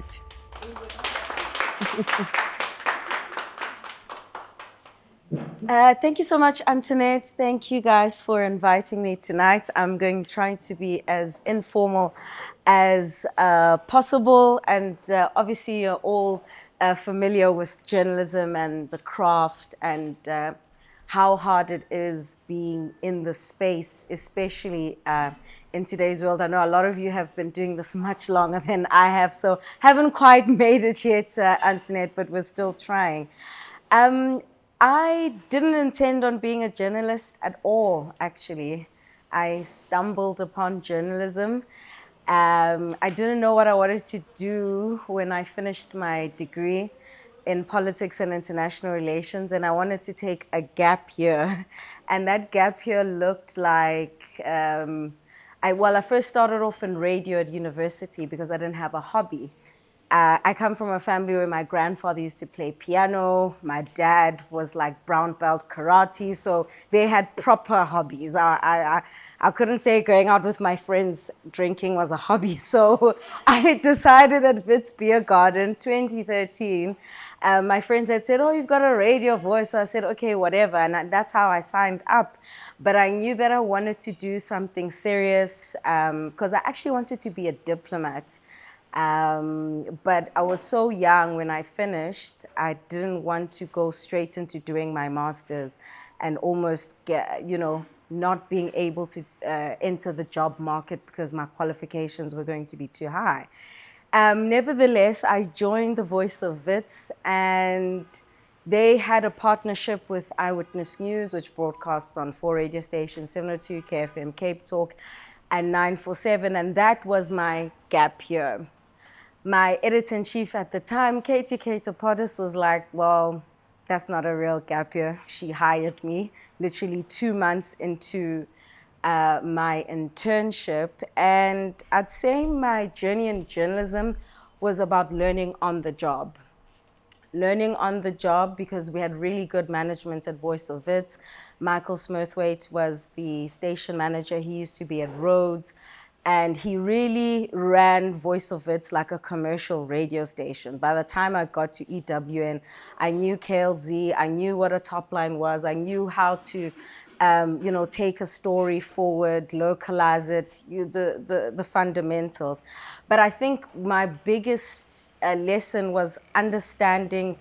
tonight. Thank you so much, Antoinette. Thank you guys for inviting me tonight. I'm going to try to be as informal as possible. And obviously, you're all familiar with journalism and the craft and how hard it is being in the space, especially in today's world. I know a lot of you have been doing this much longer than I have, so haven't quite made it yet, Antoinette, but we're still trying. Um, I didn't intend on being a journalist at all, actually. I stumbled upon journalism. I didn't know what I wanted to do when I finished my degree in politics and international relations, and I wanted to take a gap year. And that gap year looked like I first started off in radio at university because I didn't have a hobby. I come from a family where my grandfather used to play piano. My dad was like brown belt karate, so they had proper hobbies. I couldn't say going out with my friends drinking was a hobby. So I decided at Wits Beer Garden 2013. My friends had said, "Oh, you've got a radio voice." So I said, "Okay, whatever." And that's how I signed up. But I knew that I wanted to do something serious because I actually wanted to be a diplomat. But I was so young when I finished, I didn't want to go straight into doing my master's and almost get, not being able to enter the job market because my qualifications were going to be too high. Nevertheless, I joined the Voice of Wits, and they had a partnership with Eyewitness News, which broadcasts on 4 radio stations, 702 KFM Cape Talk and 947, and that was my gap year. My editor-in-chief at the time, Katie Pottis, was like, "Well, that's not a real gap year." She hired me literally 2 months into my internship. And I'd say my journey in journalism was about learning on the job. Learning on the job because we had really good management at Voice of Wits. Michael Smurthwaite was the station manager. He used to be at Rhodes. And he really ran Voice of Wits like a commercial radio station. By the time I got to EWN, I knew KLZ, I knew what a top line was, I knew how to take a story forward, localize it, the fundamentals. But I think my biggest lesson was understanding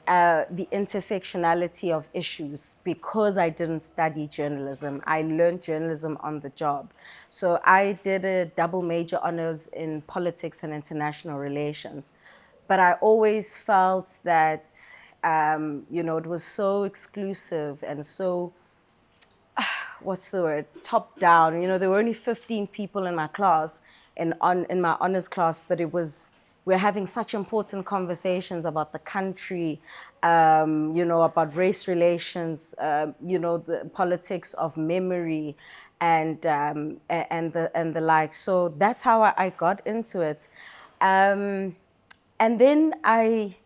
the intersectionality of issues because I didn't study journalism. I learned journalism on the job. So I did a double major honors in politics and international relations. But I always felt that, it was so exclusive and so what's the word, top down. There were only 15 people in my class, in my honors class, but we're having such important conversations about the country, about race relations, the politics of memory, and the like. So that's how I got into it. And then I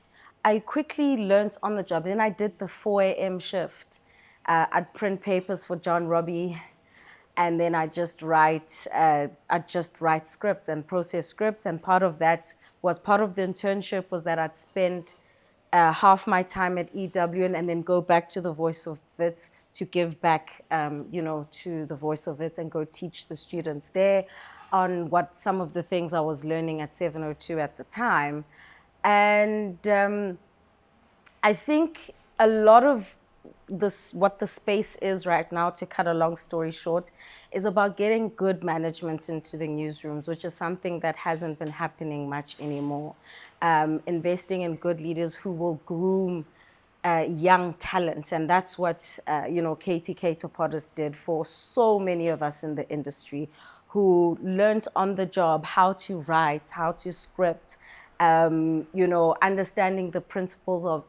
quickly learned on the job. Then I did the 4 a.m. shift. I'd print papers for John Robbie, and then I just write scripts and process scripts. And part of the internship was that I'd spend half my time at EWN and then go back to the Voice of Wits to give back, to the Voice of Wits and go teach the students there on what some of the things I was learning at 702 at the time. And I think a lot of what the space is right now, to cut a long story short, is about getting good management into the newsrooms, which is something that hasn't been happening much anymore. Investing in good leaders who will groom young talent. And that's what, Katie Pottis did for so many of us in the industry who learned on the job how to write, how to script, understanding the principles of,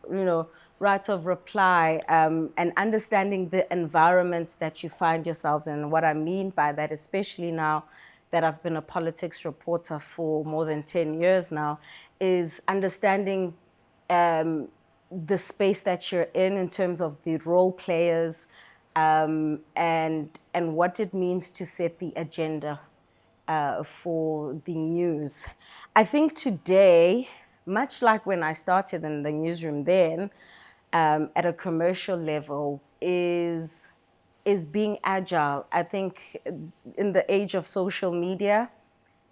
right of reply, and understanding the environment that you find yourselves in. And what I mean by that, especially now that I've been a politics reporter for more than 10 years now, is understanding the space that you're in terms of the role players, and what it means to set the agenda for the news. I think today, much like when I started in the newsroom then, at a commercial level, is being agile. I think in the age of social media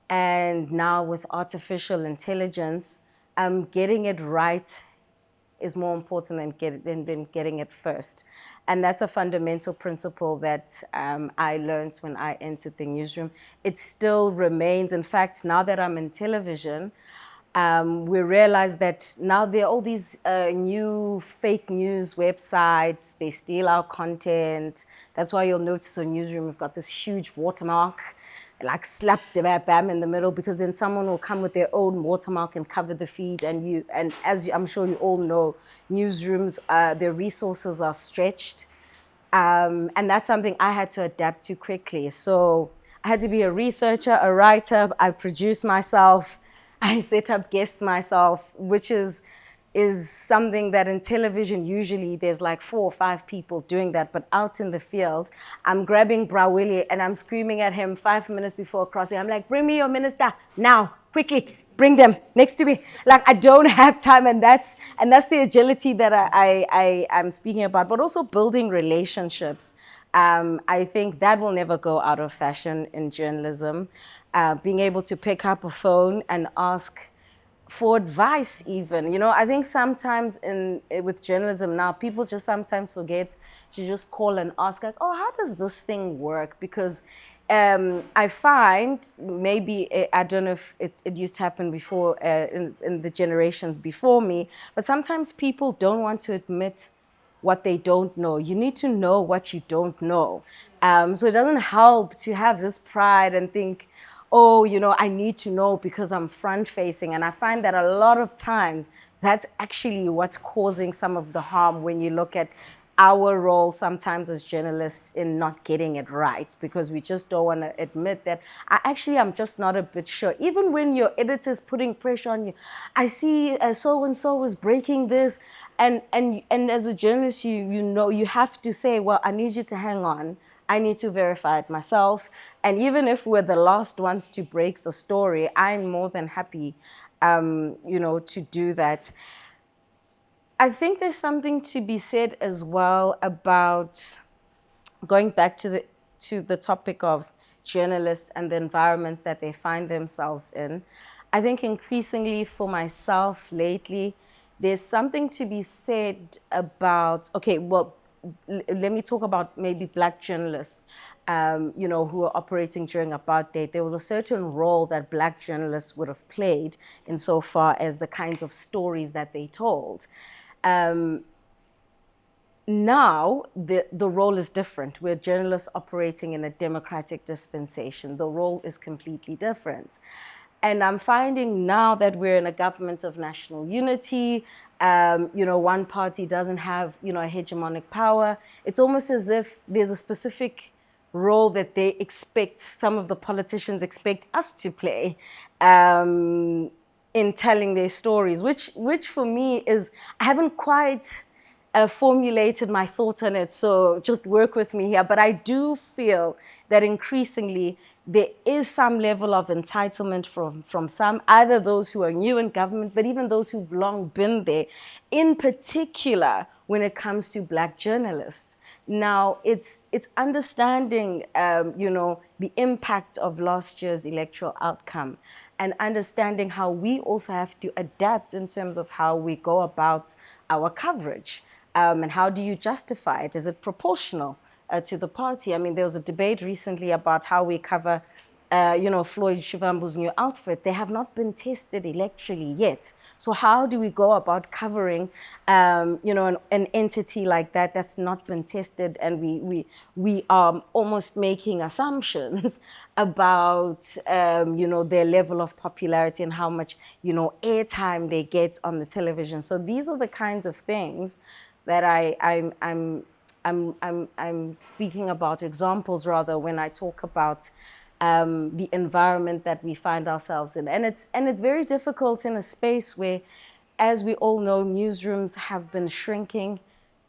and now with artificial intelligence, getting it right is more important than getting it first. And that's a fundamental principle that I learned when I entered the newsroom. It still remains. In fact, now that I'm in television, we realize that now there are all these new fake news websites. They steal our content. That's why you'll notice on Newsroom, we've got this huge watermark, like slap the bam in the middle, because then someone will come with their own watermark and cover the feed. And as I'm sure you all know, newsrooms, their resources are stretched. And that's something I had to adapt to quickly. So I had to be a researcher, a writer. I produce myself. I set up guests myself, which is something that in television, usually there's like 4 or 5 people doing that. But out in the field, I'm grabbing Brawili and I'm screaming at him 5 minutes before crossing. I'm like, bring me your minister now, quickly. Bring them next to me. Like I don't have time, and that's the agility that I'm speaking about. But also building relationships. I think that will never go out of fashion in journalism. Being able to pick up a phone and ask for advice even, I think sometimes with journalism now, people just sometimes forget to just call and ask, like, oh, how does this thing work? Because I find maybe, I don't know if it used to happen before in the generations before me, but sometimes people don't want to admit what they don't know. You need to know what you don't know. So it doesn't help to have this pride and think, oh, I need to know because I'm front facing. And I find that a lot of times that's actually what's causing some of the harm when you look at our role sometimes as journalists in not getting it right, because we just don't want to admit that I'm just not a bit sure. Even when your editor's putting pressure on you, I see so and so is breaking this, and as a journalist, you have to say, well, I need you to hang on. I need to verify it myself. And even if we're the last ones to break the story, I'm more than happy, to do that. I think there's something to be said as well about going back to the topic of journalists and the environments that they find themselves in. I think increasingly for myself lately, there's something to be said about, okay, well, let me talk about maybe Black journalists, who are operating during apartheid. There was a certain role that Black journalists would have played insofar as the kinds of stories that they told. Now, the role is different. We're journalists operating in a democratic dispensation. The role is completely different. And I'm finding now that we're in a government of national unity, one party doesn't have, a hegemonic power. It's almost as if there's a specific role that they expect, some of the politicians expect us to play in telling their stories, which for me is, I haven't quite formulated my thought on it, so just work with me here. But I do feel that increasingly there is some level of entitlement from some, either those who are new in government, but even those who've long been there, in particular when it comes to Black journalists. Now, it's understanding, the impact of last year's electoral outcome, and understanding how we also have to adapt in terms of how we go about our coverage. And how do you justify it? Is it proportional to the party? I mean, there was a debate recently about how we cover, Floyd Shivambu's new outfit. They have not been tested electorally yet. So how do we go about covering, an entity like that that's not been tested, and we are almost making assumptions about, their level of popularity and how much, airtime they get on the television. So these are the kinds of things that I'm speaking about, examples rather, when I talk about the environment that we find ourselves in. And it's very difficult in a space where, as we all know, newsrooms have been shrinking.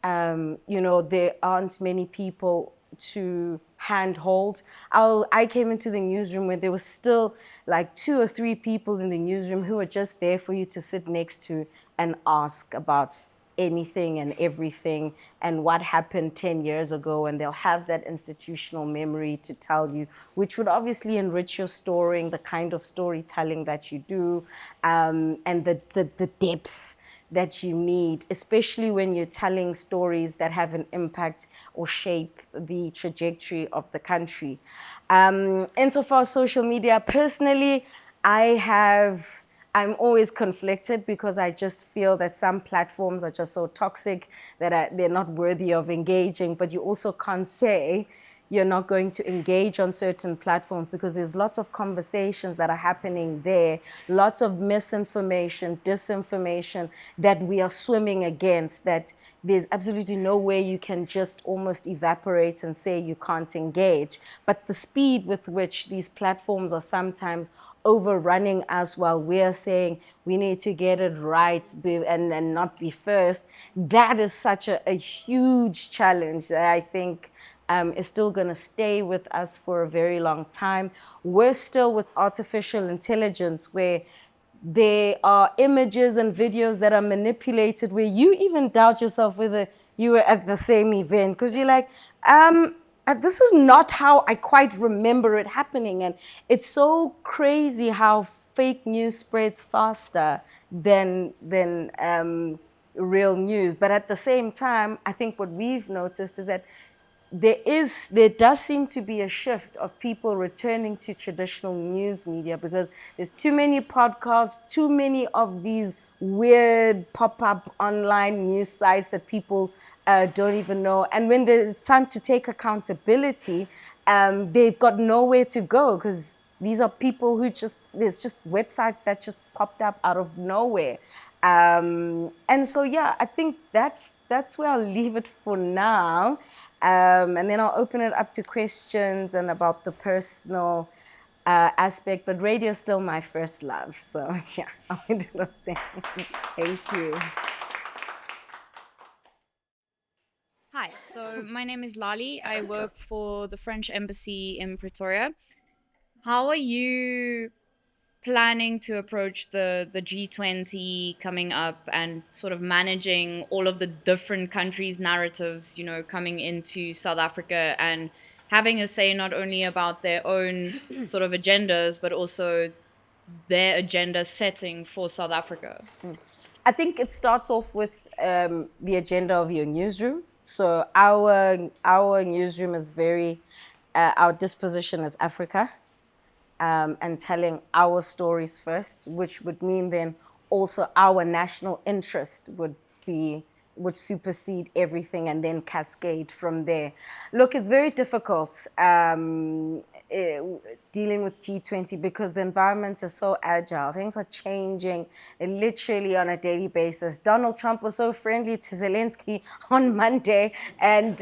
There aren't many people to handhold. I came into the newsroom where there was still like 2 or 3 people in the newsroom who were just there for you to sit next to and ask about anything and everything and what happened 10 years ago, and they'll have that institutional memory to tell you, which would obviously enrich your story, the kind of storytelling that you do, and the depth that you need, especially when you're telling stories that have an impact or shape the trajectory of the country. Insofar as social media, personally, I'm always conflicted because I just feel that some platforms are just so toxic that they're not worthy of engaging, but you also can't say you're not going to engage on certain platforms because there's lots of conversations that are happening there, lots of misinformation, disinformation that we are swimming against, that there's absolutely no way you can just almost evaporate and say you can't engage. But the speed with which these platforms are sometimes overrunning us while we're saying we need to get it right and not be first, that is such a huge challenge that I think is still going to stay with us for a very long time. We're still with artificial intelligence where there are images and videos that are manipulated where you even doubt yourself whether you were at the same event because you're like, this is not how I quite remember it happening. And it's so crazy how fake news spreads faster than real news. But at the same time, I think what we've noticed is that there does seem to be a shift of people returning to traditional news media because there's too many podcasts, too many of these weird pop-up online news sites that people don't even know. And when there's time to take accountability, they've got nowhere to go because these are people who there's just websites that just popped up out of nowhere. And so, yeah, I think that's where I'll leave it for now. And then I'll open it up to questions and about the personal aspect. But radio is still my first love. So, yeah, I'll do that. Thank you. Hi, so my name is Lali. I work for the French Embassy in Pretoria. How are you planning to approach the G20 coming up and sort of managing all of the different countries' narratives, coming into South Africa and having a say not only about their own sort of agendas, but also their agenda setting for South Africa? I think it starts off with the agenda of your newsroom. So our newsroom is our disposition is Africa, and telling our stories first, which would mean then also our national interest would supersede everything and then cascade from there. Look, it's very difficult eh, dealing with G20 because the environment is so agile. Things are changing literally on a daily basis. Donald Trump was so friendly to Zelensky on Monday, and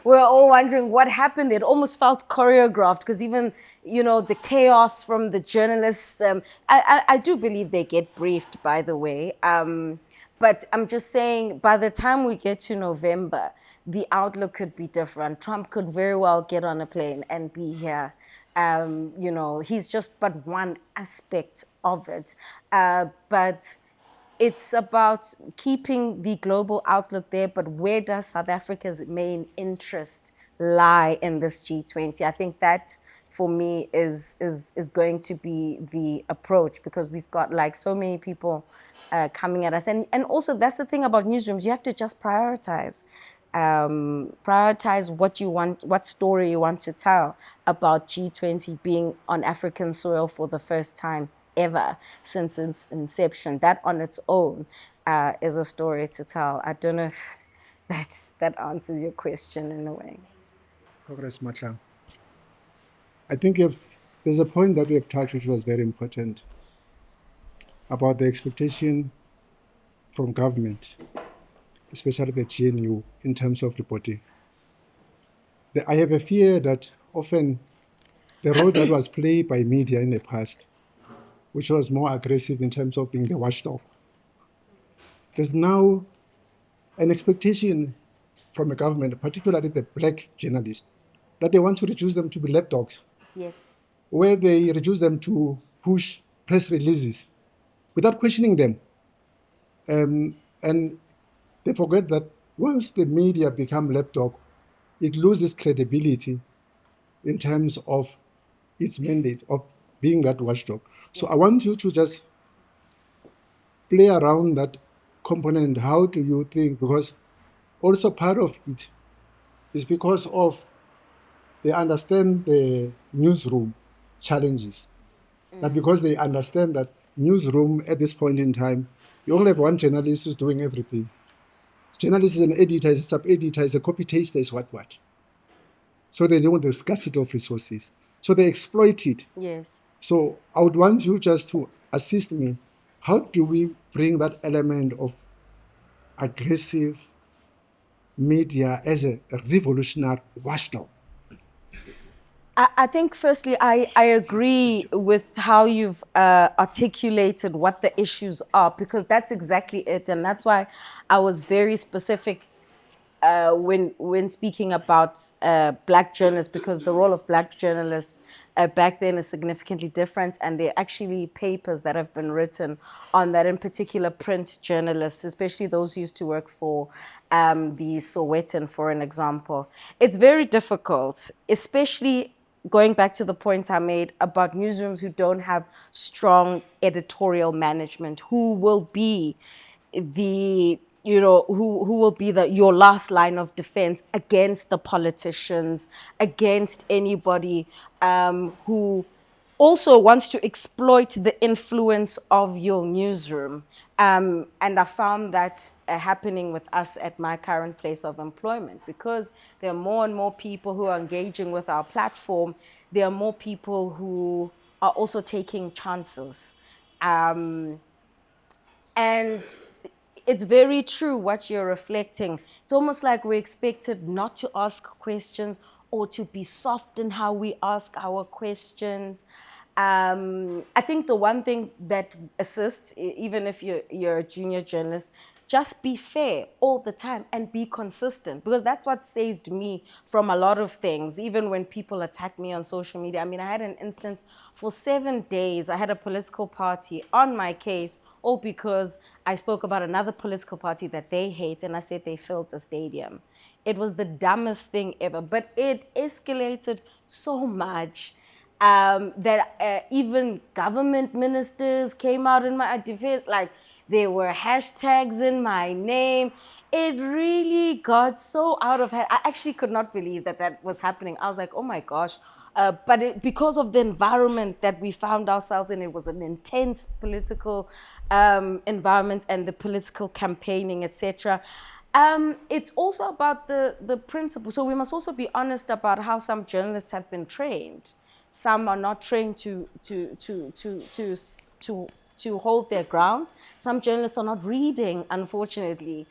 we're all wondering what happened. It almost felt choreographed because even, the chaos from the journalists, I do believe they get briefed, by the way. But I'm just saying, by the time we get to November, the outlook could be different. Trump could very well get on a plane and be here. He's just but one aspect of it. But it's about keeping the global outlook there, but where does South Africa's main interest lie in this G20? I think that for me is going to be the approach because we've got like so many people coming at us. And also that's the thing about newsrooms, you have to just prioritize what you want, what story you want to tell about G20 being on African soil for the first time ever since its inception. That on its own is a story to tell. I don't know if that answers your question in a way. Congress Matlang. I think if there's a point that we have touched which was very important about the expectation from government, especially the GNU, in terms of reporting. I have a fear that often the role that was played by media in the past, which was more aggressive in terms of being the watchdog, there's now an expectation from a government, particularly the black journalist, that they want to reduce them to be lapdogs, Yes. where they reduce them to push press releases without questioning them. And they forget that once the media become lapdog, it loses credibility in terms of its mandate of being that watchdog. So I want you to just play around that component. How do you think? Because also part of it is because of they understand the newsroom challenges. That because they understand that newsroom at this point in time, you only have one journalist who's doing everything. Journalist is an editor, is a sub-editor, is a copy taster, is what. So they know the scarcity of resources. So they exploit it. Yes. So I would want you just to assist me. How do we bring that element of aggressive media as a revolutionary watchdog? I think firstly, I agree with how you've articulated what the issues are, because that's exactly it. And that's why I was very specific when speaking about black journalists, because the role of black journalists back then is significantly different, and there are actually papers that have been written on that, in particular print journalists, especially those who used to work for the Sowetan, for an example. It's very difficult, especially going back to the point I made about newsrooms who don't have strong editorial management, who will be the who will be your last line of defense against the politicians, against anybody who also wants to exploit the influence of your newsroom. And I found that happening with us at my current place of employment, because there are more and more people who are engaging with our platform. There are more people who are also taking chances. Um, and it's very true what you're reflecting. It's almost like we're expected not to ask questions, or to be soft in how we ask our questions. I think the one thing that assists, even if you're a junior journalist, just be fair all the time and be consistent, because that's what saved me from a lot of things. Even when people attack me on social media, I mean, I had an instance for 7 days. I had a political party on my case, all because I spoke about another political party that they hate, and I said they filled the stadium. It was the dumbest thing ever, but it escalated so much that even government ministers came out in my defense. Like, there were hashtags in my name. It really got so out of hand. I actually could not believe that that was happening. I was like, oh my gosh. Because of the environment that we found ourselves in, it was an intense political environment, and the political campaigning, etc. It's also about the principle. So we must also be honest about how some journalists have been trained. Some are not trained to hold their ground. Some journalists are not reading, unfortunately,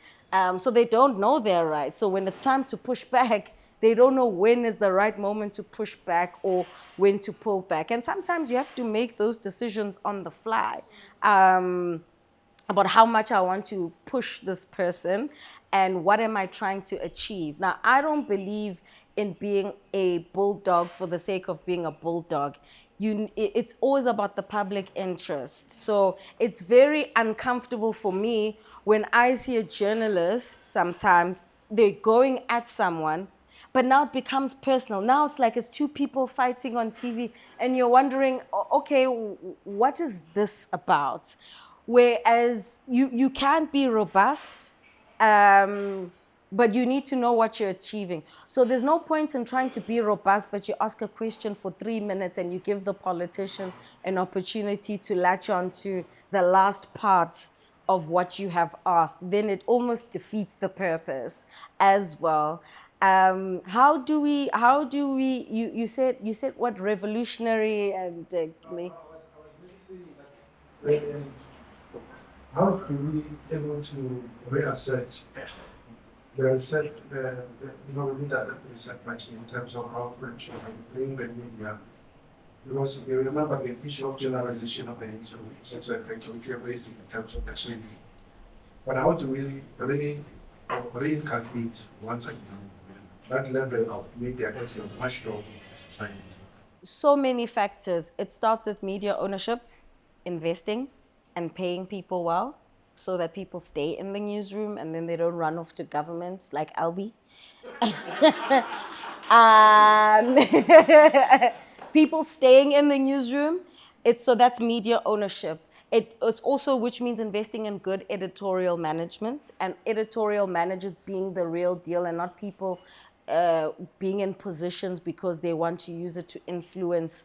so they don't know their rights. So when it's time to push back, they don't know when is the right moment to push back or when to pull back. And sometimes you have to make those decisions on the fly. About how much I want to push this person and what am I trying to achieve. Now, I don't believe in being a bulldog for the sake of being a bulldog. It's always about the public interest. So it's very uncomfortable for me when I see a journalist, sometimes they're going at someone, but now it becomes personal. Now it's like it's two people fighting on TV, and you're wondering, okay, what is this about? Whereas you can't be robust, um, but you need to know what you're achieving. So there's no point in trying to be robust, but you ask a question for 3 minutes and you give the politician an opportunity to latch on to the last part of what you have asked. Then it almost defeats the purpose as well. You said what, revolutionary and me? I was really saying that how do we able to reassert the reset, we need that reset much in terms of how to ensure that we bring the media, because you remember the issue of generalization of the newsroom is also effective if you're raising in terms of the training. But how do we reinculcate once again that level of media has a much role in society? So many factors. It starts with media ownership, investing, and paying people well so that people stay in the newsroom and then they don't run off to governments like Albie. um, People staying in the newsroom. So that's media ownership. It's also, which means investing in good editorial management and editorial managers being the real deal and not people being in positions because they want to use it to influence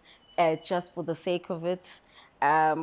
just for the sake of it,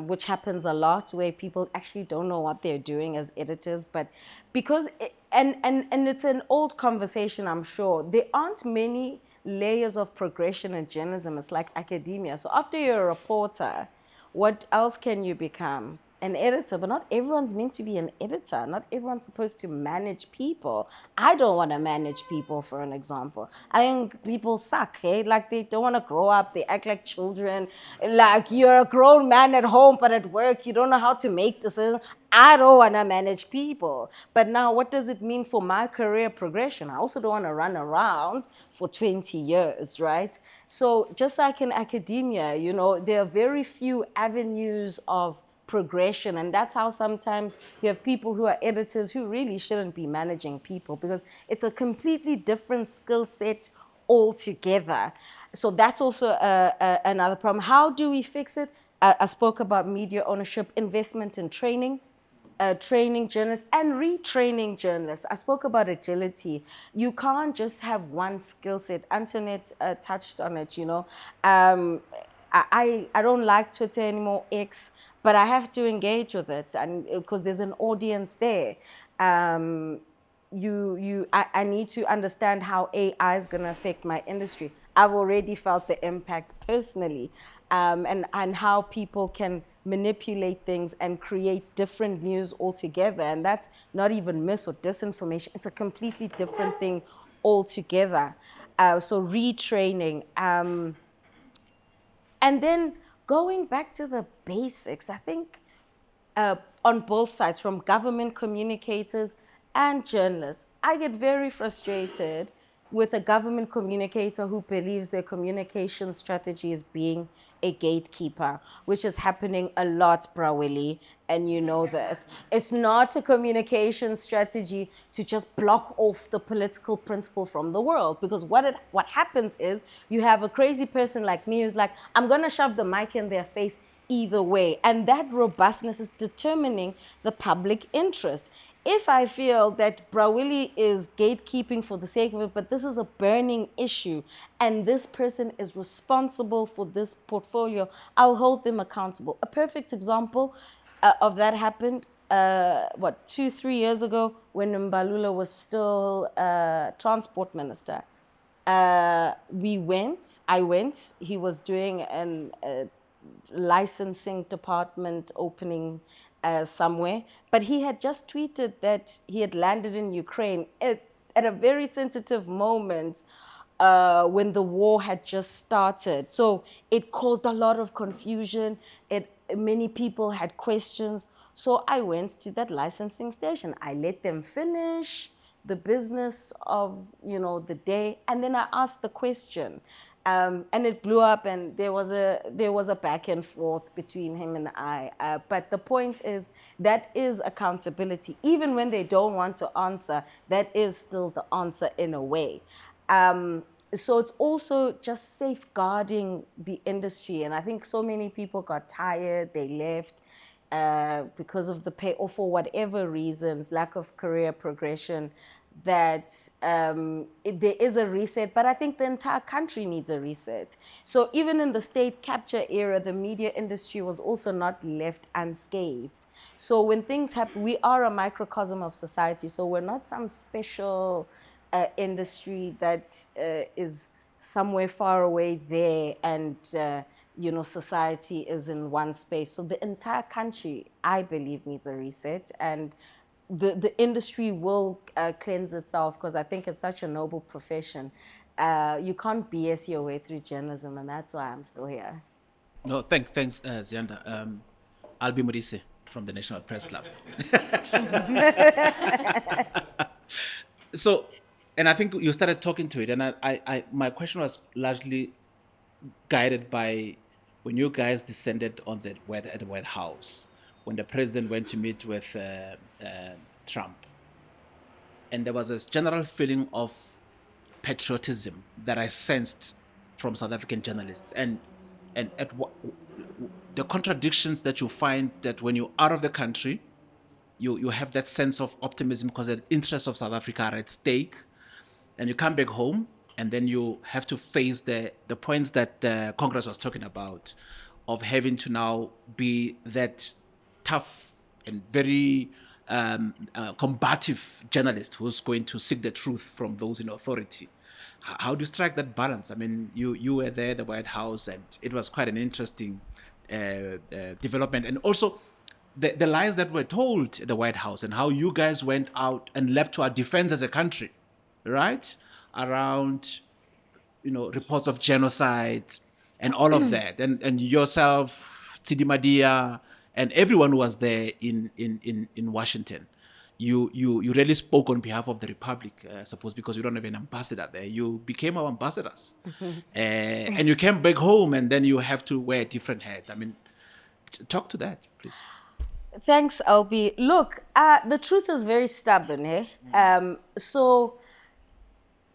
which happens a lot where people actually don't know what they're doing as editors. But because, and it's an old conversation, I'm sure, there aren't many layers of progression in journalism. It's like academia. So after you're a reporter, what else can you become? An editor, but not everyone's meant to be an editor. Not everyone's supposed to manage people. I don't want to manage people, for an example. I think people suck, hey? Like they don't want to grow up, they act like children. Like you're a grown man at home, but at work, you don't know how to make decisions. I don't want to manage people. But now, what does it mean for my career progression? I also don't want to run around for 20 years, right? So, just like in academia, there are very few avenues of progression. And that's how sometimes you have people who are editors who really shouldn't be managing people because it's a completely different skill set altogether. So that's also another problem. How do we fix it? I spoke about media ownership, investment in training, training journalists and retraining journalists. I spoke about agility. You can't just have one skill set. Antoinette touched on it, I don't like Twitter anymore, X, but I have to engage with it and because there's an audience there. Um, I need to understand how AI is going to affect my industry. I've already felt the impact personally, and how people can manipulate things and create different news altogether. And that's not even mis or disinformation. It's a completely different thing altogether. So retraining. And then going back to the basics, I think on both sides, from government communicators and journalists. I get very frustrated with a government communicator who believes their communication strategy is being a gatekeeper, which is happening a lot, Brawili, and you know this. It's not a communication strategy to just block off the political principle from the world, because what happens is you have a crazy person like me who's like, I'm gonna shove the mic in their face either way. And that robustness is determining the public interest. If I feel that Brawili is gatekeeping for the sake of it, but this is a burning issue and this person is responsible for this portfolio, I'll hold them accountable. A perfect example of that happened, 2, 3 years ago when Mbalula was still transport minister. I went, he was doing an licensing department opening somewhere, but he had just tweeted that he had landed in Ukraine at a very sensitive moment when the war had just started. So it caused a lot of confusion. Many people had questions. So I went to that licensing station. I let them finish the business of the day, and then I asked the question, and it blew up, and there was a back and forth between him and I. But the point is that is accountability. Even when they don't want to answer, that is still the answer in a way. So it's also just safeguarding the industry, and I think so many people got tired, they left because of the pay or for whatever reasons, lack of career progression, that there is a reset, but I think the entire country needs a reset. So even in the state capture era, the media industry was also not left unscathed. So when things happen, we are a microcosm of society. So we're not some special industry that is somewhere far away there, and society is in one space. So the entire country, I believe, needs a reset, and the industry will cleanse itself, because I think it's such a noble profession. You can't BS your way through journalism, and that's why I'm still here. No, thanks, Ziyanda. I'll be Maurice from the National Press Club. So and I think you started talking to it, and my question was largely guided by when you guys descended on at the White House, when the president went to meet with Trump, and there was a general feeling of patriotism that I sensed from South African journalists, and the contradictions that you find that when you're out of the country, you have that sense of optimism because the interests of South Africa are at stake, and you come back home, and then you have to face the points that Congress was talking about, of having to now be that tough and very combative journalist who's going to seek the truth from those in authority. How do you strike that balance? I mean, you were there at the White House, and it was quite an interesting development, and also the lies that were told at the White House, and how you guys went out and leapt to our defense as a country, right? Around, reports of genocide and all of that, and yourself, Tidi Madia, and everyone who was there in Washington. You really spoke on behalf of the Republic, I suppose, because we don't have an ambassador there. You became our ambassadors, and you came back home, and then you have to wear a different hat. I mean, talk to that, please. Thanks, LB. Look, the truth is very stubborn, eh? So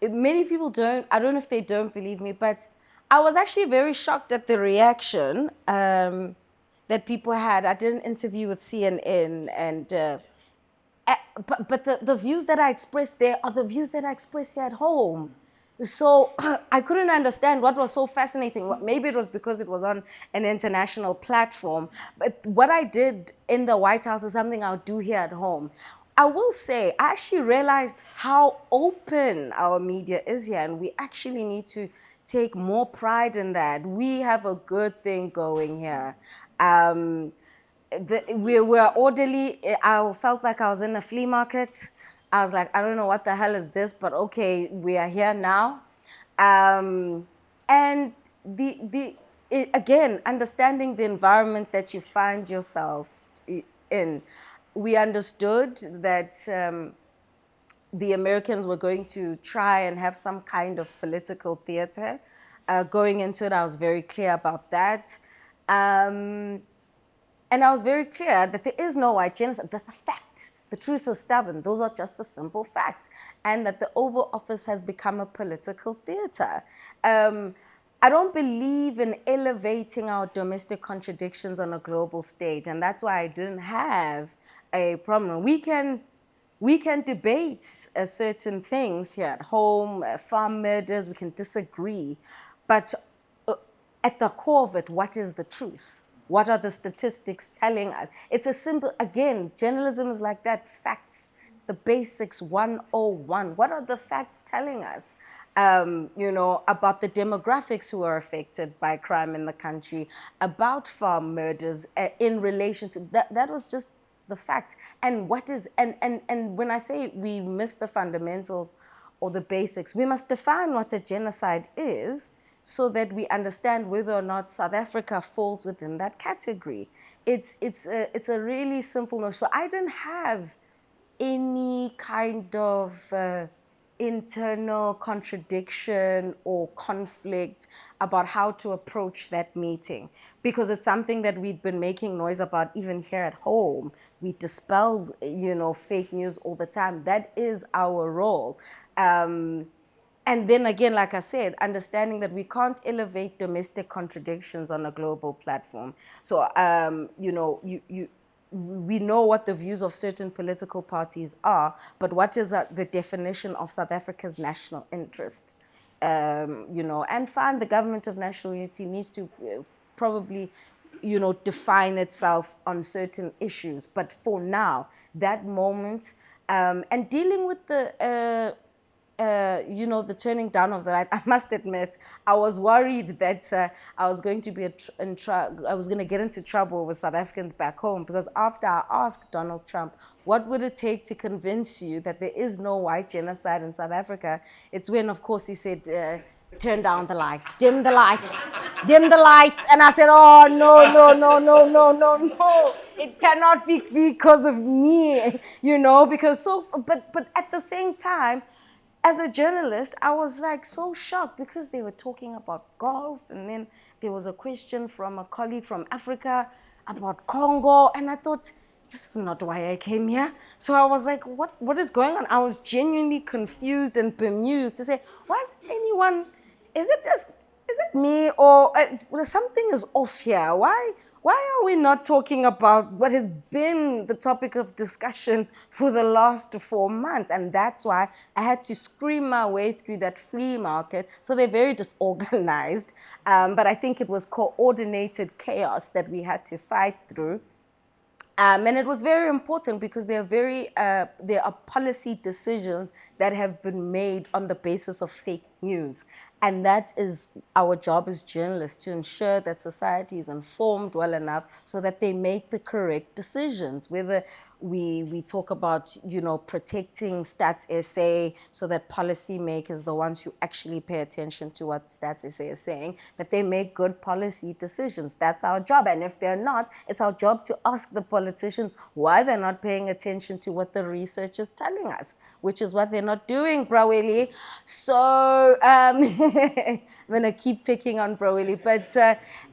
many people I don't know if they don't believe me, but I was actually very shocked at the reaction that people had. I did an interview with CNN, and but the views that I expressed there are the views that I expressed here at home. So I couldn't understand what was so fascinating. Maybe it was because it was on an international platform. But what I did in the White House is something I'll do here at home. I will say, I actually realized how open our media is here, and we actually need to take more pride in that. We have a good thing going here. We were orderly. I felt like I was in a flea market. I was like, I don't know what the hell is this, but okay, we are here now. And again, understanding the environment that you find yourself in, we understood that the Americans were going to try and have some kind of political theater. Going into it, I was very clear about that. And I was very clear that there is no white genocide. That's a fact. The truth is stubborn. Those are just the simple facts. And that the Oval Office has become a political theater. I don't believe in elevating our domestic contradictions on a global stage. And that's why I didn't have a problem. We can debate certain things here at home, farm murders, we can disagree. But at the core of it, what is the truth? What are the statistics telling us? It's a simple, again, journalism is like that, facts. It's the basics 101. What are the facts telling us? About the demographics who are affected by crime in the country, about farm murders in relation to that. That was just the fact. And what is, and when I say we miss the fundamentals or the basics, we must define what a genocide is, so that we understand whether or not South Africa falls within that category. It's a really simple notion. So I didn't have any kind of internal contradiction or conflict about how to approach that meeting, because it's something that we'd been making noise about even here at home. We dispel, fake news all the time. That is our role. And then again, like I said, understanding that we can't elevate domestic contradictions on a global platform. So, we know what the views of certain political parties are, but what is the definition of South Africa's national interest? And fine, the government of national unity needs to probably, define itself on certain issues. But for now, that moment, and dealing with the turning down of the lights, I must admit, I was worried that I was going to be I was going to get into trouble with South Africans back home, because after I asked Donald Trump, what would it take to convince you that there is no white genocide in South Africa? It's when, of course, he said, turn down the lights, dim the lights, dim the lights. And I said, oh, no, no, no, no, no, no, no. It cannot be because of me, because but at the same time, as a journalist, I was like so shocked because they were talking about golf, and then there was a question from a colleague from Africa about Congo, and I thought, this is not why I came here. So I was like, what is going on? I was genuinely confused and bemused to say, why is anyone, is it me, or something is off here? Why are we not talking about what has been the topic of discussion for the last 4 months? And that's why I had to scream my way through that flea market. So they're very disorganized, but I think it was coordinated chaos that we had to fight through. And it was very important because there are policy decisions that have been made on the basis of fake news. And that is our job as journalists, to ensure that society is informed well enough so that they make the correct decisions. Whether we talk about, protecting Stats SA so that policymakers, the ones who actually pay attention to what Stats SA is saying, that they make good policy decisions. That's our job. And if they're not, it's our job to ask the politicians why they're not paying attention to what the research is telling us, which is what they're not doing, Braweli. So I'm going to keep picking on Braweli. But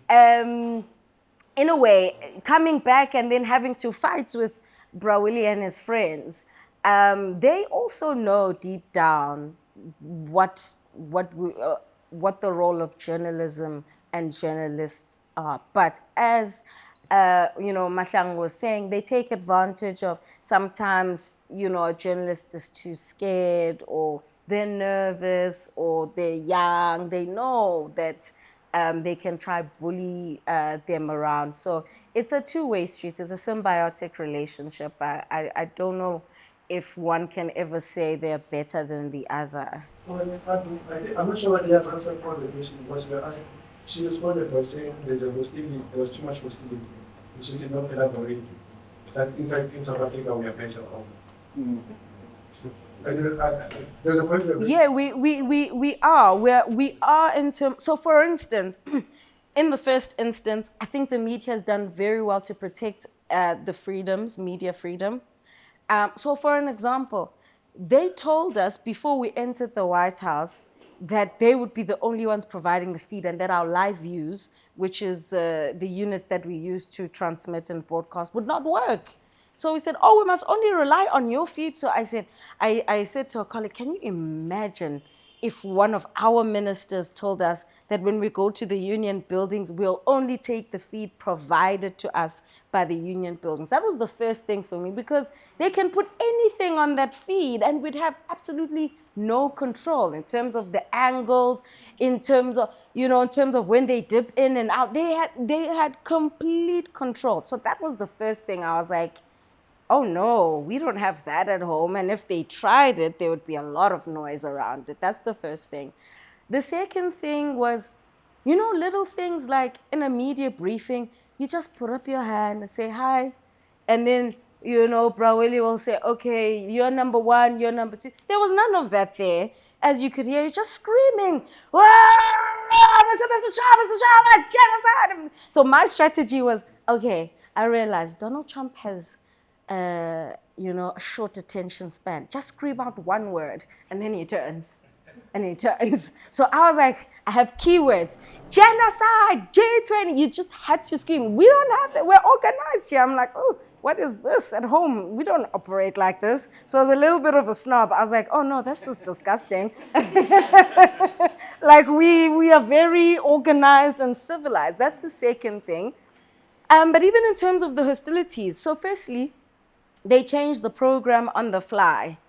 in a way, coming back and then having to fight with Brawili and his friends, they also know deep down what the role of journalism and journalists are. But as Mahlang was saying, they take advantage of sometimes, a journalist is too scared, or they're nervous, or they're young. They know that they can try bully them around. So it's a two-way street. It's a symbiotic relationship. I don't know if one can ever say they're better than the other. Well, I'm not sure whether he has answered part of the question because she responded by saying there was too much hostility. She did not elaborate that, in fact, in South Africa we are better off. So, there's a point that yeah, we are. We are in terms. So, for instance, in the first instance, I think the media has done very well to protect the freedoms, media freedom. So, for an example, they told us before we entered the White House that they would be the only ones providing the feed, and that our live views, which is the units that we use to transmit and broadcast, would not work. So we said, oh, we must only rely on your feed. So I said to a colleague, can you imagine if one of our ministers told us that when we go to the union buildings, we'll only take the feed provided to us by the union buildings? That was the first thing for me, because they can put anything on that feed and we'd have absolutely no control in terms of the angles, in terms of, when they dip in and out. They had complete control. So that was the first thing. I was like, oh no, we don't have that at home. And if they tried it, there would be a lot of noise around it. That's the first thing. The second thing was, little things like in a media briefing, you just put up your hand and say hi. And then, Brawili will say, okay, you're number one, you're number two. There was none of that there. As you could hear, you're just screaming, Mr. Trump, genocide. So my strategy was, okay, I realized Donald Trump has a short attention span. Just scream out one word, and then he turns. So I was like, I have keywords. Genocide, J20. You just had to scream. We don't have that. We're organized here. I'm like, oh, what is this at home? We don't operate like this. So I was a little bit of a snob. I was like, oh no, this is disgusting. Like we are very organized and civilized. That's the second thing. But even in terms of the hostilities, so firstly, they changed the program on the fly.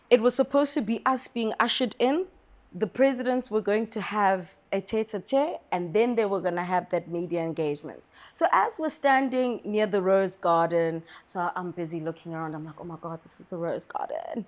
It was supposed to be us being ushered in. The presidents were going to have a tete-a-tete, and then they were going to have that media engagement. So as we're standing near the Rose Garden, so I'm busy looking around. I'm like, oh my God, this is the Rose Garden.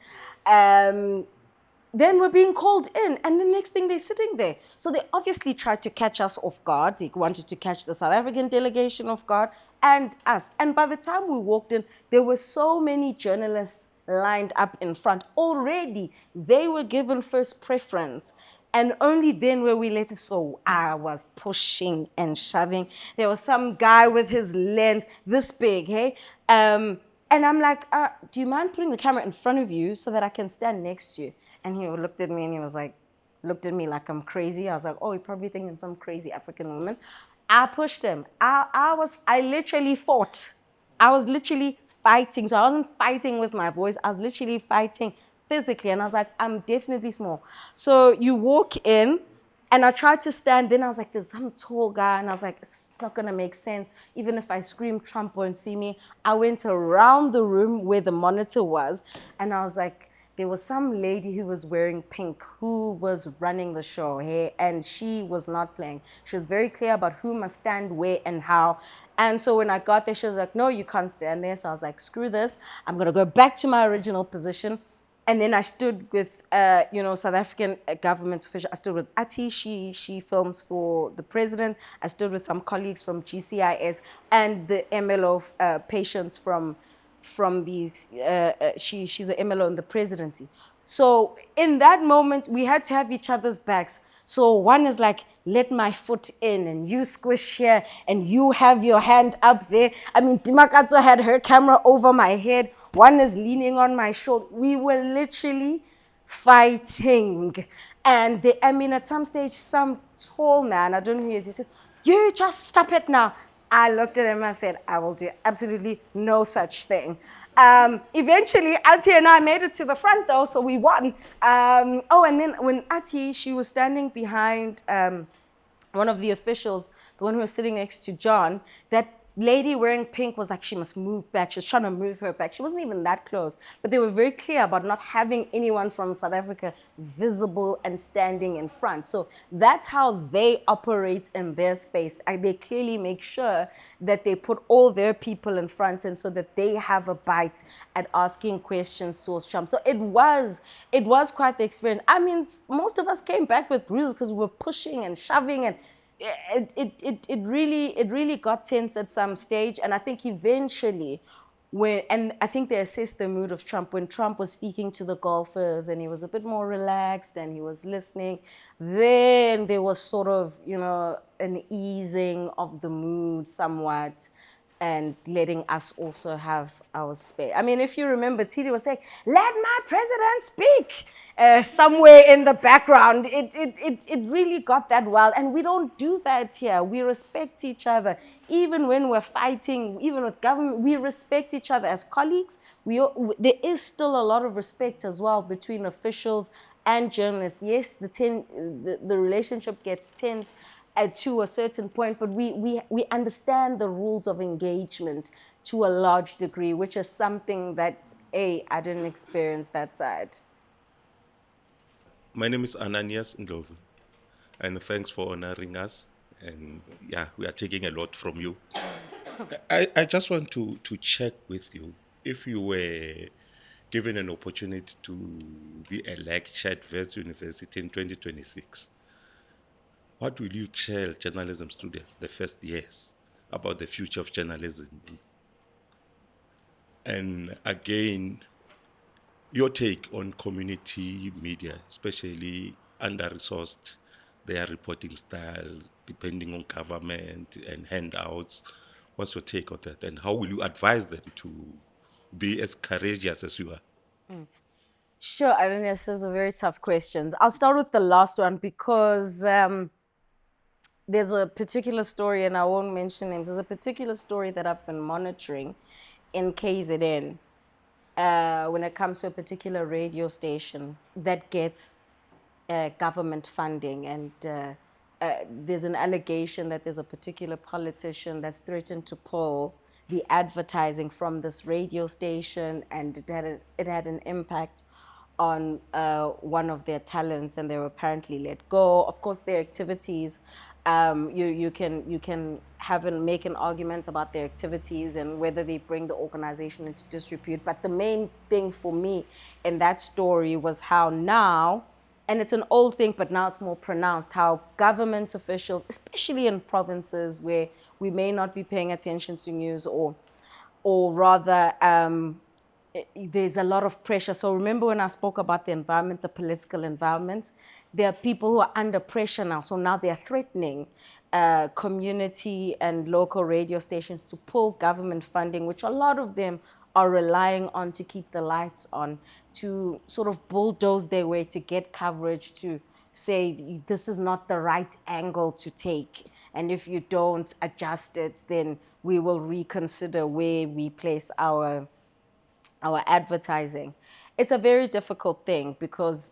Then we're being called in, and the next thing they're sitting there. So they obviously tried to catch us off guard. They wanted to catch the South African delegation off guard and us. And by the time we walked in, there were so many journalists lined up in front. Already, they were given first preference. And only then were we let. So I was pushing and shoving. There was some guy with his lens this big, hey? And I'm like, do you mind putting the camera in front of you so that I can stand next to you? And he looked at me and he was like, looked at me like I'm crazy. I was like, oh, you're probably thinking I'm some crazy African woman. I pushed him. I literally fought. I was literally fighting. So I wasn't fighting with my voice. I was literally fighting physically. And I was like, I'm definitely small. So you walk in, and I tried to stand. Then I was like, there's some tall guy. And I was like, it's not going to make sense. Even if I scream, Trump won't see me. I went around the room where the monitor was. And I was like, there was some lady who was wearing pink who was running the show, hey, and she was not playing. She was very clear about who must stand where and how. And so when I got there, she was like, no, you can't stand there. So I was like, screw this. I'm going to go back to my original position. And then I stood with, South African government official. I stood with Ati. She films for the president. I stood with some colleagues from GCIS and the MLO patients from the. She's the MLO in the presidency. So in that moment, we had to have each other's backs. So one is like, let my foot in, and you squish here, and you have your hand up there. I mean, Dimakatso had her camera over my head. One is leaning on my shoulder. We were literally fighting. And at some stage, some tall man, I don't know who he is, he said, you just stop it now. I looked at him and I said, I will do absolutely no such thing. Eventually, Ati and I made it to the front though, so we won. And then when Ati, she was standing behind one of the officials, the one who was sitting next to John, that lady wearing pink was like, she must move back. She was trying to move her back. She wasn't even that close. But they were very clear about not having anyone from South Africa visible and standing in front. So that's how they operate in their space. They clearly make sure that they put all their people in front, and so that they have a bite at asking questions to Trump. So it was quite the experience. I mean, most of us came back with bruises because we were pushing and shoving, and it really got tense at some stage. And I think eventually, and I think they assessed the mood of Trump when Trump was speaking to the golfers and he was a bit more relaxed and he was listening, then there was sort of, an easing of the mood somewhat, and letting us also have our space. I mean, if you remember, Titi was saying, let my president speak, somewhere in the background. It really got that wild. And we don't do that here. We respect each other. Even when we're fighting, even with government, we respect each other as colleagues. There is still a lot of respect as well between officials and journalists. Yes, the relationship gets tense to a certain point, but we understand the rules of engagement to a large degree, which is something that I didn't experience that side. My name is Ananias Ndlovu, and thanks for honoring us. And yeah, we are taking a lot from you. I just want to check with you if you were given an opportunity to be a lecturer at Wits University in 2026. What will you tell journalism students the first years about the future of journalism? And again, your take on community media, especially under-resourced, their reporting style, depending on government and handouts. What's your take on that? And how will you advise them to be as courageous as you are? Sure, I mean, this is a very tough question. I'll start with the last one because there's a particular story, and I won't mention names. There's a particular story that I've been monitoring in KZN when it comes to a particular radio station that gets government funding. And there's an allegation that there's a particular politician that's threatened to pull the advertising from this radio station, and it had an impact on one of their talents, and they were apparently let go. Of course, their activities, you can make an argument about their activities and whether they bring the organization into disrepute. But the main thing for me in that story was how now, and it's an old thing, but now it's more pronounced, how government officials, especially in provinces where we may not be paying attention to news, or rather, there's a lot of pressure. So remember when I spoke about the environment, the political environment, there are people who are under pressure now. So now they're threatening community and local radio stations to pull government funding, which a lot of them are relying on to keep the lights on, to sort of bulldoze their way to get coverage, to say this is not the right angle to take. And if you don't adjust it, then we will reconsider where we place our advertising. It's a very difficult thing because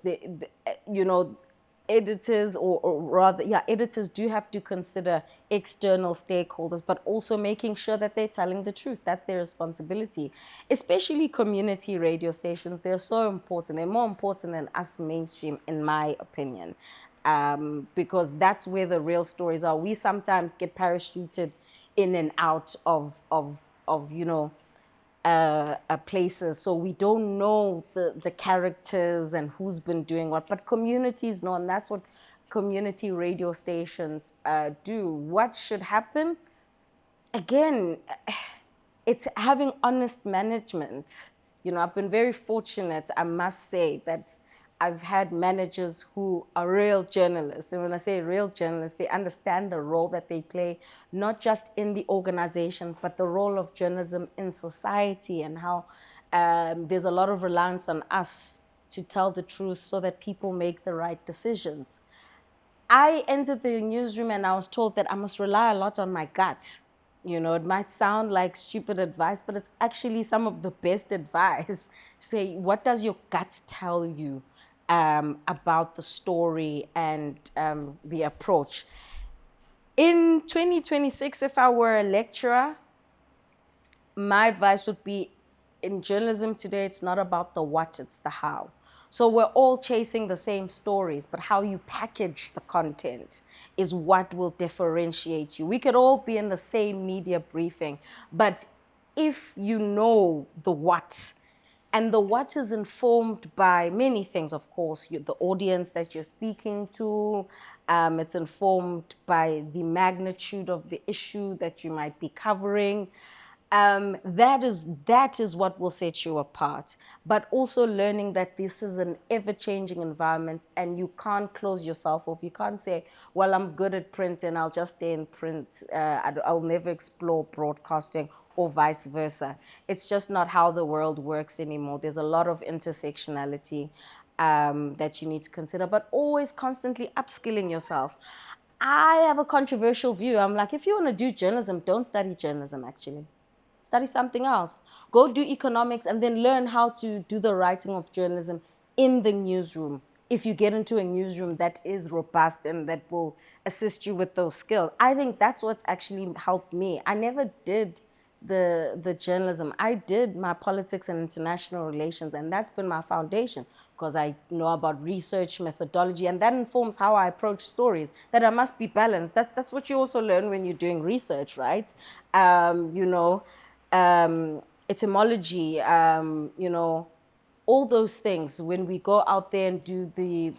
editors, or rather, yeah, editors do have to consider external stakeholders, but also making sure that they're telling the truth. That's their responsibility. Especially community radio stations, they're so important. They're more important than us mainstream, in my opinion, because that's where the real stories are. We sometimes get parachuted in and out of places, so we don't know the characters and who's been doing what, but communities know, and that's what community radio stations do. What should happen? Again, it's having honest management. I've been very fortunate, I must say, that I've had managers who are real journalists. And when I say real journalists, they understand the role that they play, not just in the organization, but the role of journalism in society, and how there's a lot of reliance on us to tell the truth so that people make the right decisions. I entered the newsroom and I was told that I must rely a lot on my gut. It might sound like stupid advice, but it's actually some of the best advice. Say, what does your gut tell you about the story and the approach? In 2026, if I were a lecturer, my advice would be, in journalism today, it's not about the what, it's the how. So we're all chasing the same stories, but how you package the content is what will differentiate you. We could all be in the same media briefing, but if you know the what, and the what is informed by many things, of course, the audience that you're speaking to. It's informed by the magnitude of the issue that you might be covering. That is what will set you apart. But also learning that this is an ever-changing environment, and you can't close yourself off. You can't say, well, I'm good at print and I'll just stay in print. I'll never explore broadcasting, or vice versa. It's just not how the world works anymore. There's a lot of intersectionality that you need to consider, but always constantly upskilling yourself. I have a controversial view. I'm like, if you want to do journalism, don't study journalism, actually. Study something else. Go do economics and then learn how to do the writing of journalism in the newsroom. If you get into a newsroom that is robust and that will assist you with those skills. I think that's what's actually helped me. I never did the journalism. I did my politics and international relations, and that's been my foundation, because I know about research methodology, and that informs how I approach stories, that I must be balanced. That's what you also learn when you're doing research, right? Um, you know, Etymology, all those things when we go out there and do the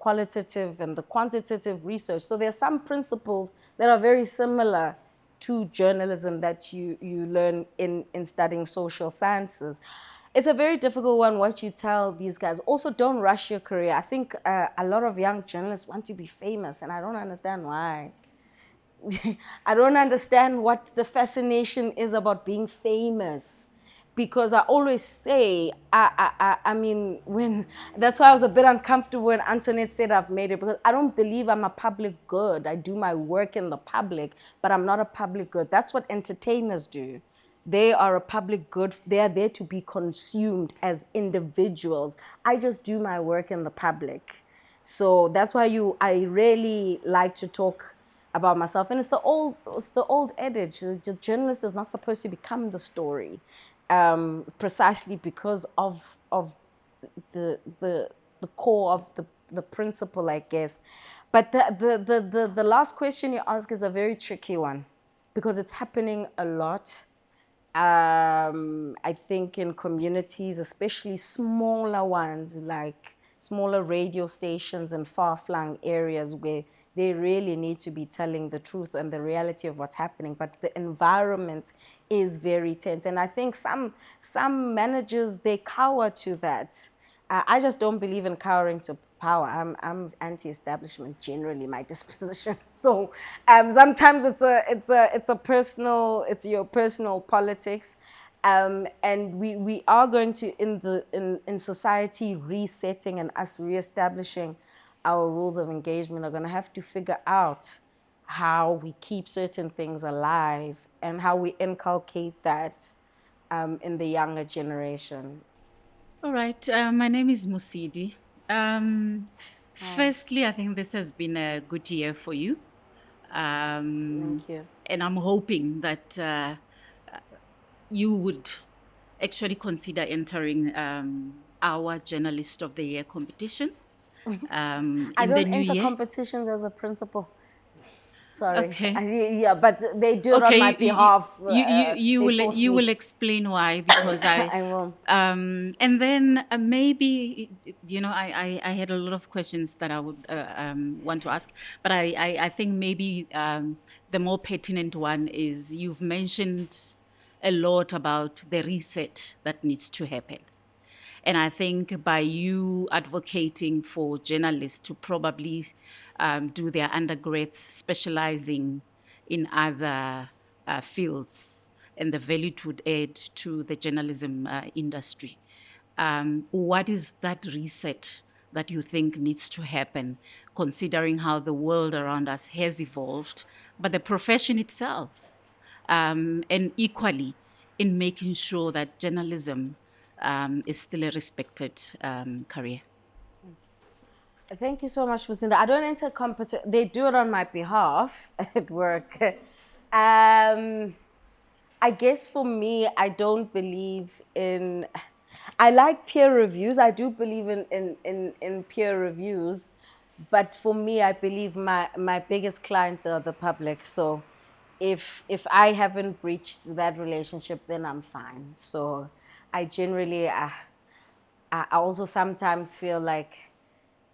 qualitative and the quantitative research. So there are some principles that are very similar to journalism that you learn in studying social sciences. It's a very difficult one, what you tell these guys. Also, don't rush your career. I think a lot of young journalists want to be famous, and I don't understand why. I don't understand what the fascination is about being famous, because I always say, I mean, when that's why I was a bit uncomfortable when Antoinette said I've made it, because I don't believe I'm a public good. I do my work in the public, but I'm not a public good. That's what entertainers do. They are a public good. They are there to be consumed as individuals. I just do my work in the public. So that's why I really like to talk about myself. And it's the old adage: the journalist is not supposed to become the story, precisely because of the core of the principle, I guess. But the last question you ask is a very tricky one, because it's happening a lot. I think in communities, especially smaller ones, like smaller radio stations in far-flung areas, where they really need to be telling the truth and the reality of what's happening. But the environment is very tense. And I think some managers, they cower to that. I just don't believe in cowering to power. I'm anti-establishment generally, my disposition. So sometimes it's your personal politics. And we are going to in society resetting and us reestablishing our rules of engagement are going to have to figure out how we keep certain things alive and how we inculcate that in the younger generation. All right. My name is Musidi. Hi, Firstly, I think this has been a good year for you. thank you. And I'm hoping that you would actually consider entering our Journalist of the Year competition I in the don't new enter year. competitions as a principal. Sorry. Okay. Yeah, but they do it on Okay, my behalf. you They will force you me. will explain why, because I will. and then maybe I had a lot of questions that I would want to ask, but I think maybe the more pertinent one is you've mentioned a lot about the reset that needs to happen. And I think by you advocating for journalists to probably do their undergrads specializing in other fields and the value to add to the journalism industry, what is that reset that you think needs to happen, considering how the world around us has evolved, but the profession itself, and equally in making sure that journalism is still a respected career? Thank you so much, Lucinda. I don't enter competition. They do it on my behalf at work. I guess for me, I don't believe in. I like peer reviews. I do believe in peer reviews, but for me, I believe my biggest clients are the public. So, if I haven't breached that relationship, then I'm fine. So, I generally, I also sometimes feel like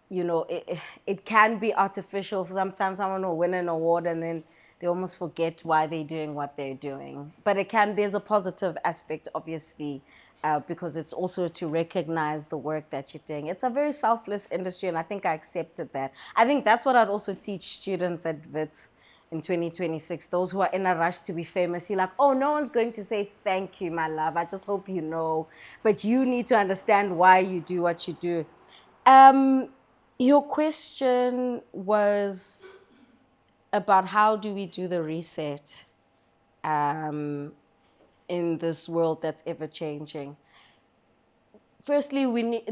it can be artificial. Sometimes someone will win an award and then they almost forget why they're doing what they're doing. But there's a positive aspect, obviously, because it's also to recognize the work that you're doing. It's a very selfless industry, and I think I accepted that. I think that's what I'd also teach students at WITS in 2026, those who are in a rush to be famous. You're like, oh, no one's going to say thank you, my love. I just hope you know. But you need to understand why you do what you do. Um, your question was about how do we do the reset um, in this world that's ever changing. Firstly, we need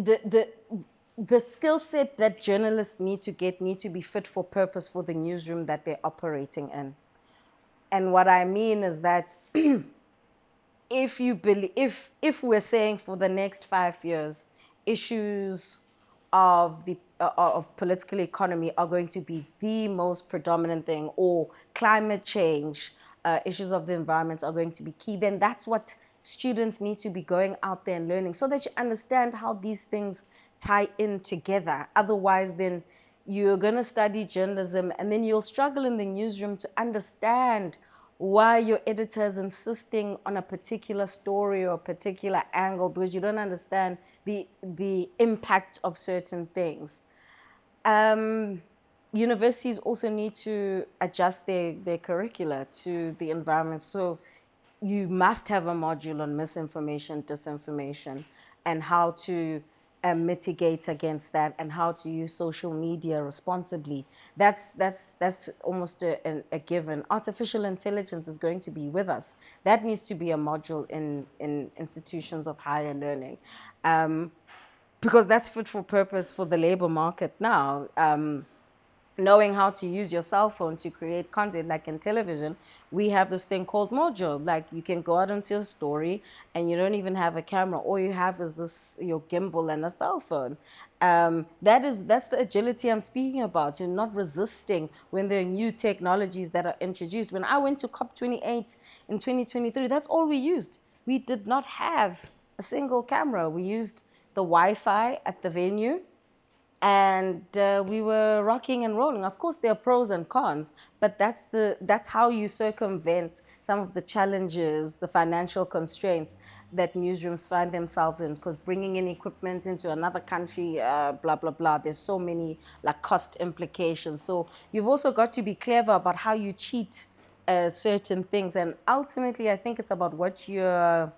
the skill set that journalists need to be fit for purpose for the newsroom that they're operating in. And what I mean is that if you believe if we're saying for the next 5 years issues of political economy are going to be the most predominant thing, or climate change, issues of the environment are going to be key, then that's what students need to be going out there and learning so that you understand how these things tie in together. Otherwise, then you're going to study journalism and then you'll struggle in the newsroom to understand why your editor is insisting on a particular story or a particular angle, because you don't understand the impact of certain things. Um, Universities also need to adjust their curricula to the environment. So you must have a module on misinformation, disinformation, and how to mitigate against that, and how to use social media responsibly. That's almost a given. Artificial intelligence is going to be with us. That needs to be a module in institutions of higher learning. Because that's fit for purpose for the labor market now. Knowing how to use your cell phone to create content, like in television, we have this thing called Mojo. Like you can go out into your story and you don't even have a camera. All you have is this your gimbal and a cell phone. That's the agility I'm speaking about. You're not resisting when there are new technologies that are introduced. When I went to COP28 in 2023, that's all we used. We did not have a single camera. We used the Wi-Fi at the venue, and we were rocking and rolling. Of course, there are pros and cons, but that's how you circumvent some of the challenges, the financial constraints that newsrooms find themselves in. Because bringing in equipment into another country, blah blah blah. There's so many like cost implications. So you've also got to be clever about how you cheat certain things, and ultimately, I think it's about what you're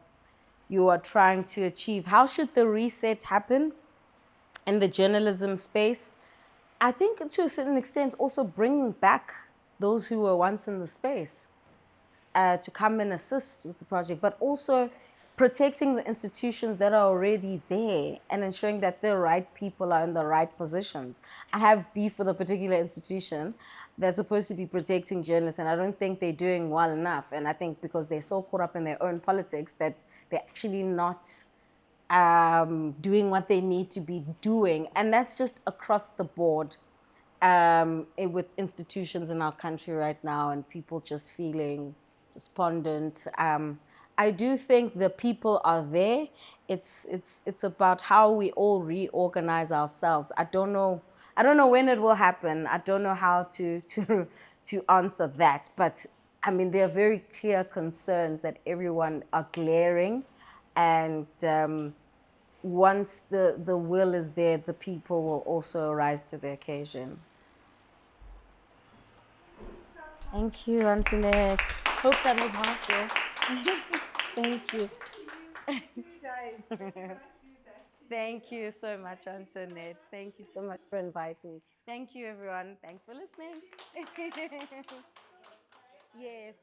you are trying to achieve. How should the reset happen in the journalism space? I think to a certain extent also bringing back those who were once in the space to come and assist with the project, but also protecting the institutions that are already there and ensuring that the right people are in the right positions. I have beef with a particular institution that's supposed to be protecting journalists, and I don't think they're doing well enough. And I think because they're so caught up in their own politics that they're actually not doing what they need to be doing. And that's just across the board with institutions in our country right now, and people just feeling despondent. I do think the people are there. It's about how we all reorganize ourselves. I don't know when it will happen. I don't know how to answer that. But I mean, there are very clear concerns that everyone are glaring, and once the will is there, the people will also rise to the occasion. Thank you, Antoinette. Hope that was helpful. Thank you. Thank you so much, Antoinette. Thank you so much for inviting me. Thank you, everyone. Thanks for listening. Yes.